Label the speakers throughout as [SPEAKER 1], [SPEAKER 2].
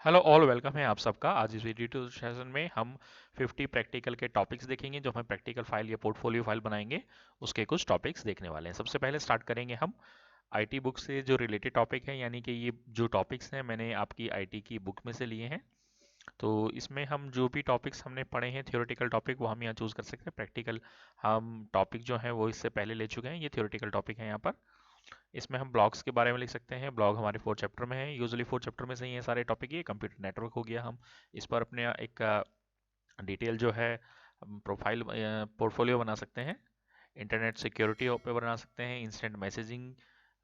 [SPEAKER 1] Hello all, welcome है आप सबका। आज इस वीडियो सेशन में हम 50 प्रैक्टिकल के टॉपिक्स देखेंगे जो हमें प्रैक्टिकल फाइल या पोर्टफोलियो फाइल बनाएंगे उसके कुछ टॉपिक्स देखने वाले हैं। सबसे पहले स्टार्ट करेंगे हम आईटी बुक से जो रिलेटेड टॉपिक है, यानी कि ये जो टॉपिक्स हैं मैंने आपकी आईटी की बुक में से लिए हैं। तो इसमें हम जो भी टॉपिक्स हमने पढ़े हैं थियोरेटिकल टॉपिक वो हम यहाँ चूज़ कर सकते हैं। प्रैक्टिकल हम टॉपिक जो है वो इससे पहले ले चुके हैं, ये थियोरेटिकल टॉपिक है यहाँ पर। इसमें हम ब्लॉग्स के बारे में लिख सकते हैं। ब्लॉग हमारे 4 चैप्टर में है, यूजुअली 4 चैप्टर में से ही है सारे टॉपिक। ये कंप्यूटर नेटवर्क हो गया, हम इस पर अपने एक डिटेल जो है प्रोफाइल पोर्टफोलियो बना सकते हैं। इंटरनेट सिक्योरिटी पे बना सकते हैं। इंस्टेंट मैसेजिंग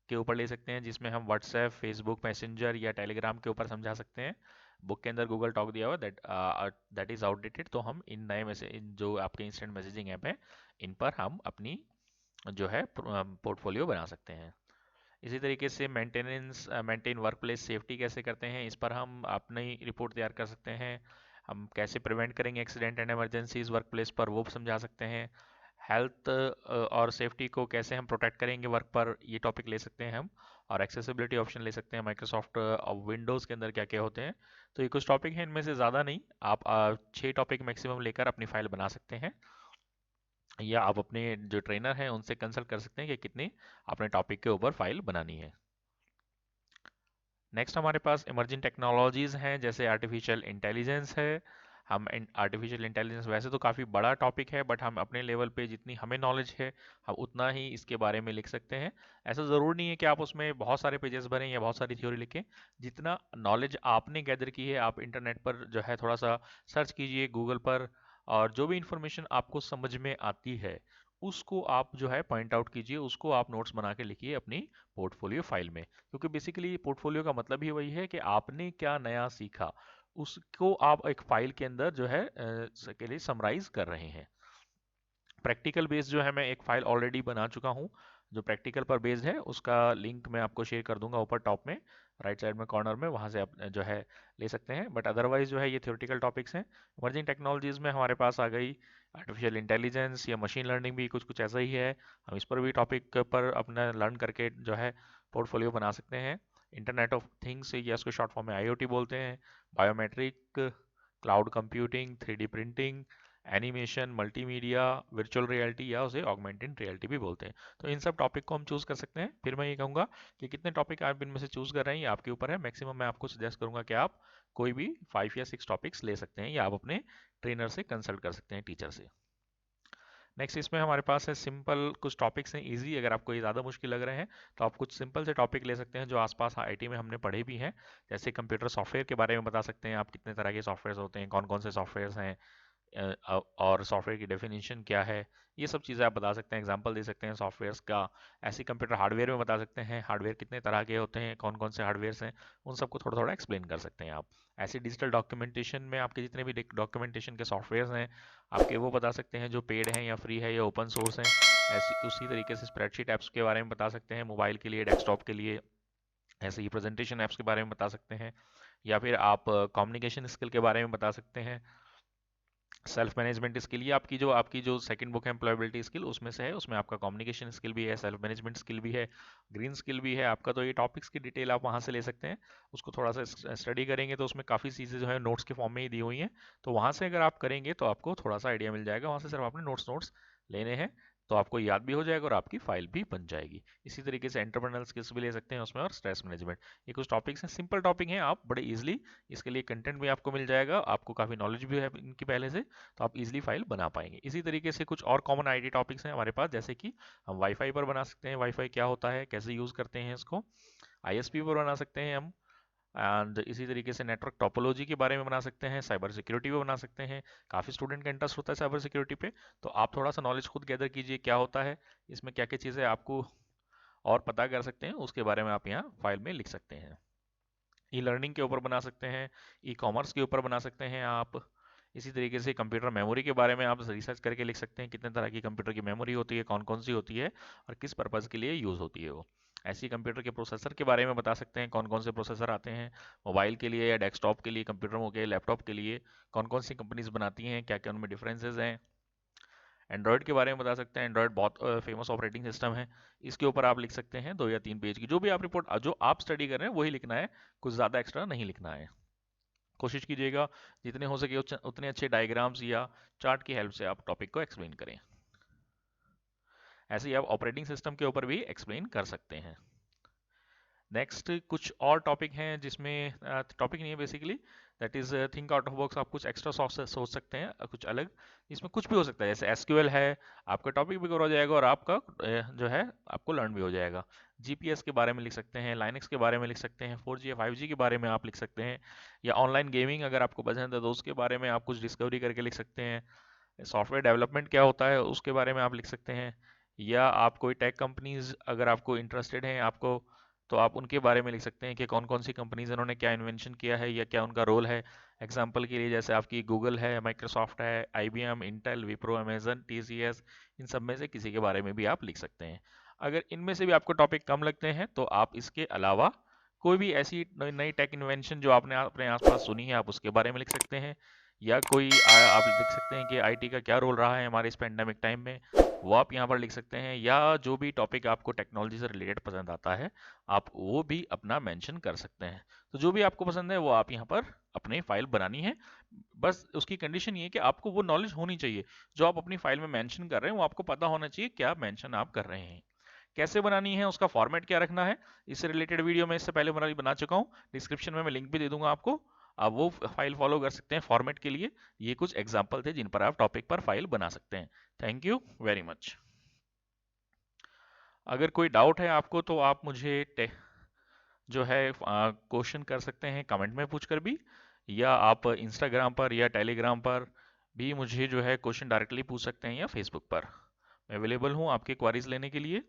[SPEAKER 1] के ऊपर ले सकते हैं जिसमें हम व्हाट्सएप, फेसबुक मैसेंजर या टेलीग्राम के ऊपर समझा सकते हैं। बुक के अंदर गूगल टॉक दिया हुआ, दैट इज़ आउटडेटेड। तो हम इन नए मैसेज, इन जो आपके इंस्टेंट मैसेजिंग ऐप है, इन पर हम अपनी जो है पोर्टफोलियो बना सकते हैं। इसी तरीके से मेंटेन वर्क प्लेस सेफ्टी कैसे करते हैं, इस पर हम अपनी रिपोर्ट तैयार कर सकते हैं। हम कैसे प्रिवेंट करेंगे accident and emergencies work place पर, वो समझा सकते हैं। हेल्थ और सेफ्टी को कैसे हम प्रोटेक्ट करेंगे वर्क पर, ये टॉपिक ले सकते हैं हम। और एक्सेसिबिलिटी ऑप्शन ले सकते हैं माइक्रोसॉफ्ट और विंडोज़ के अंदर क्या क्या होते हैं। तो ये कुछ टॉपिक हैं, इनमें से ज़्यादा नहीं, आप 6 टॉपिक मैक्सिमम लेकर अपनी फाइल बना सकते हैं। या आप अपने जो ट्रेनर हैं उनसे कंसल्ट कर सकते हैं कि कितनी अपने टॉपिक के ऊपर फाइल बनानी है। नेक्स्ट हमारे पास इमर्जिंग टेक्नोलॉजीज़ हैं, जैसे आर्टिफिशियल इंटेलिजेंस है। हम आर्टिफिशियल इंटेलिजेंस वैसे तो काफ़ी बड़ा टॉपिक है, बट हम अपने लेवल पे जितनी हमें नॉलेज है हम उतना ही इसके बारे में लिख सकते हैं। ऐसा ज़रूर नहीं है कि आप उसमें बहुत सारे पेजेस भरें या बहुत सारी थ्योरी लिखें। जितना नॉलेज आपने गैदर की है, आप इंटरनेट पर जो है थोड़ा सा सर्च कीजिए गूगल पर, और जो भी इंफॉर्मेशन आपको समझ में आती है उसको आप जो है पॉइंट आउट कीजिए, उसको आप नोट्स बना के लिखिए अपनी पोर्टफोलियो फाइल में। क्योंकि बेसिकली पोर्टफोलियो का मतलब ही वही है कि आपने क्या नया सीखा, उसको आप एक फाइल के अंदर जो है के लिए समराइज कर रहे हैं। प्रैक्टिकल बेस्ड जो है मैं एक फाइल ऑलरेडी बना चुका हूँ जो प्रैक्टिकल पर बेस्ड है, उसका लिंक मैं आपको शेयर कर दूंगा ऊपर टॉप में, राइट साइड में कॉर्नर में, वहाँ से आप जो है ले सकते हैं। बट अदरवाइज जो है ये थ्योरेटिकल टॉपिक्स हैं। इमर्जिंग टेक्नोलॉजीज में हमारे पास आ गई आर्टिफिशियल इंटेलिजेंस या मशीन लर्निंग, भी कुछ कुछ ऐसा ही है। हम इस पर भी टॉपिक पर अपना लर्न करके जो है पोर्टफोलियो बना सकते हैं। इंटरनेट ऑफ थिंग्स या इसको शॉर्ट फॉर्म में आईओटी बोलते हैं। Biometric, cloud computing, 3D printing, animation, multimedia, virtual reality या उसे ऑगमेंटेड रियलिटी भी बोलते हैं। तो इन सब टॉपिक को हम चूज़ कर सकते हैं। फिर मैं ये कहूँगा कि कितने टॉपिक आप इनमें से चूज़ कर रहे हैं ये आपके ऊपर है। मैक्सिमम मैं आपको सजेस्ट करूँगा कि आप कोई भी 5 या 6 टॉपिक्स ले सकते हैं, या आप अपने ट्रेनर से कंसल्ट कर सकते हैं, टीचर से। नेक्स्ट इसमें हमारे पास है सिंपल कुछ टॉपिक्स हैं इजी। अगर आपको ये ज़्यादा मुश्किल लग रहे हैं तो आप कुछ सिंपल से टॉपिक ले सकते हैं जो आसपास आईटी में हमने पढ़े भी हैं। जैसे कंप्यूटर सॉफ्टवेयर के बारे में बता सकते हैं आप, कितने तरह के सॉफ्टवेयर होते हैं, कौन कौन से सॉफ्टवेयर हैं, और सॉफ्टवेयर की डेफिनेशन क्या है। ये सब चीज़ें आप बता सकते हैं, एग्जांपल दे सकते हैं सॉफ्टवेयर्स का। ऐसे कंप्यूटर हार्डवेयर में बता सकते हैं हार्डवेयर कितने तरह के होते हैं, कौन कौन से हार्डवेयर्स हैं, उन सबको थोड़ा थोड़ा एक्सप्लेन कर सकते हैं आप। ऐसे डिजिटल डॉक्यूमेंटेशन में आपके जितने भी डॉक्यूमेंटेशन के सॉफ्टवेयर्स हैं आपके, वो बता सकते हैं जो पेड हैं या फ्री है या ओपन सोर्स हैं। ऐसी उसी तरीके से स्प्रेडशीट ऐप्स के बारे में बता सकते हैं, मोबाइल के लिए, डेस्कटॉप के लिए। ऐसे ही प्रेजेंटेशन ऐप्स के बारे में बता सकते हैं। या फिर आप कम्युनिकेशन स्किल के बारे में बता सकते हैं। सेल्फ मैनेजमेंट स्किल, ये आपकी जो सेकंड बुक है एम्प्लॉयबिलिटी स्किल, उसमें से है। उसमें आपका कम्युनिकेशन स्किल भी है, सेल्फ मैनेजमेंट स्किल भी है, ग्रीन स्किल भी है आपका। तो ये टॉपिक्स की डिटेल आप वहाँ से ले सकते हैं। उसको थोड़ा सा स्टडी करेंगे तो उसमें काफ़ी चीज़ें जो है नोट्स के फॉर्म में ही दी हुई हैं। तो वहाँ से अगर आप करेंगे तो आपको थोड़ा सा आइडिया मिल जाएगा। वहाँ से सिर्फ आपने नोट्स नोट्स लेने हैं, तो आपको याद भी हो जाएगा और आपकी फाइल भी बन जाएगी। इसी तरीके से एंटरप्रेन्योरल स्किल्स भी ले सकते हैं उसमें, और स्ट्रेस मैनेजमेंट। ये कुछ टॉपिक्स हैं, सिंपल टॉपिक हैं, आप बड़े इजीली इसके लिए कंटेंट भी आपको मिल जाएगा, आपको काफ़ी नॉलेज भी है इनकी पहले से, तो आप इजीली फाइल बना पाएंगे। इसी तरीके से कुछ और कॉमन आईटी टॉपिक्स हैं हमारे पास, जैसे कि हम वाईफाई पर बना सकते हैं, वाईफाई क्या होता है, कैसे यूज़ करते हैं इसको। आईएसपी पर बना सकते हैं हम। एंड इसी तरीके से नेटवर्क टोपोलॉजी के बारे में बना सकते हैं, साइबर सिक्योरिटी पे बना सकते हैं। काफ़ी स्टूडेंट का इंटरेस्ट होता है साइबर सिक्योरिटी पे, तो आप थोड़ा सा नॉलेज खुद गैदर कीजिए क्या होता है इसमें, क्या क्या चीज़ें आपको और पता कर सकते हैं, उसके बारे में आप यहाँ फाइल में लिख सकते हैं। ई लर्निंग के ऊपर बना सकते हैं, ई कॉमर्स के ऊपर बना सकते हैं आप। इसी तरीके से कंप्यूटर मेमोरी के बारे में आप रिसर्च करके लिख सकते हैं, कितने तरह की कंप्यूटर की मेमोरी होती है, कौन कौन सी होती है, और किस पर्पज़ के लिए यूज़ होती है वो। ऐसी कंप्यूटर के प्रोसेसर के बारे में बता सकते हैं, कौन कौन से प्रोसेसर आते हैं मोबाइल के लिए या डेस्कटॉप के लिए, कंप्यूटरों के, लैपटॉप के लिए, कौन कौन सी कंपनीज बनाती हैं, क्या क्या उनमें डिफरेंसेस हैं। एंड्रॉयड के बारे में बता सकते हैं, एंड्रॉयड बहुत फेमस ऑपरेटिंग सिस्टम है। इसके ऊपर आप लिख सकते हैं 2 या 3 पेज की जो भी आप रिपोर्ट जो आप स्टडी कर रहे हैं वही लिखना है, कुछ ज़्यादा एक्स्ट्रा नहीं लिखना है। कोशिश कीजिएगा जितने हो सके उतने अच्छे डायग्राम्स या चार्ट की हेल्प से आप टॉपिक को एक्सप्लेन करें। ऐसे ही आप ऑपरेटिंग सिस्टम के ऊपर भी एक्सप्लेन कर सकते हैं। नेक्स्ट कुछ और टॉपिक हैं जिसमें टॉपिक नहीं है basically, that is think out of box. आप कुछ एक्स्ट्रा सोच सकते हैं, कुछ अलग। इसमें कुछ भी हो सकता है, जैसे एसक्यूएल है, आपका टॉपिक भी कवर हो जाएगा और आपका जो है आपको लर्न भी हो जाएगा। जीपीएस के बारे में लिख सकते हैं, लाइनक्स के बारे में लिख सकते हैं, 4G या 5G के बारे में आप लिख सकते हैं, या ऑनलाइन गेमिंग अगर आपको पसंद है तो उसके बारे में आप कुछ डिस्कवरी करके लिख सकते हैं। सॉफ्टवेयर डेवलपमेंट क्या होता है उसके बारे में आप लिख सकते हैं, या आप कोई टेक कंपनीज अगर आपको इंटरेस्टेड हैं आपको, तो आप उनके बारे में लिख सकते हैं कि कौन कौन सी कंपनीज इन्होंने क्या इन्वेंशन किया है या क्या उनका रोल है। एग्जांपल के लिए जैसे आपकी गूगल है, माइक्रोसॉफ्ट है, IBM, Intel, Wipro, Amazon, TCS, इन सब में से किसी के बारे में भी आप लिख सकते हैं। अगर इनमें से भी आपको टॉपिक कम लगते हैं तो आप इसके अलावा कोई भी ऐसी नई टेक इन्वेंशन जो आपने अपने आसपास सुनी है आप उसके बारे में लिख सकते हैं, या कोई आप लिख सकते हैं कि आईटी का क्या रोल रहा है हमारे इस पेंडेमिक टाइम में, वो आप यहाँ पर लिख सकते हैं, या जो भी टॉपिक आपको टेक्नोलॉजी से रिलेटेड पसंद आता है आप वो भी अपना मेंशन कर सकते हैं। तो जो भी आपको पसंद है वो आप यहाँ पर अपनी फाइल बनानी है। बस उसकी कंडीशन ये है कि आपको वो नॉलेज होनी चाहिए, जो आप अपनी फाइल में मेंशन कर रहे हैं वो आपको पता होना चाहिए क्या मेंशन आप कर रहे हैं। कैसे बनानी है, उसका फॉर्मेट क्या रखना है, इससे रिलेटेड वीडियो मैं इससे पहले बना चुका हूँ, डिस्क्रिप्शन में मैं लिंक भी दे दूंगा आपको। आप वो फाइल फॉलो कर सकते हैं फॉर्मेट के लिए। ये कुछ एग्जाम्पल थे जिन पर आप टॉपिक पर फाइल बना सकते हैं। Thank you very much. अगर कोई डाउट है आपको तो आप मुझे जो है क्वेश्चन कर सकते हैं कमेंट में पूछकर भी, या आप इंस्टाग्राम पर या टेलीग्राम पर भी मुझे जो है क्वेश्चन डायरेक्टली पूछ सकते हैं, या फेसबुक पर मैं अवेलेबल हूँ आपके क्वारीज लेने के लिए।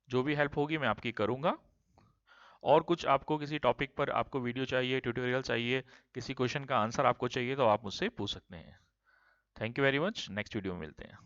[SPEAKER 1] जो भी हेल्प होगी मैं आपकी करूँगा। और कुछ आपको किसी टॉपिक पर आपको वीडियो चाहिए, ट्यूटोरियल चाहिए, किसी क्वेश्चन का आंसर आपको चाहिए तो आप मुझसे पूछ सकते हैं। Thank you very much, next video में मिलते हैं।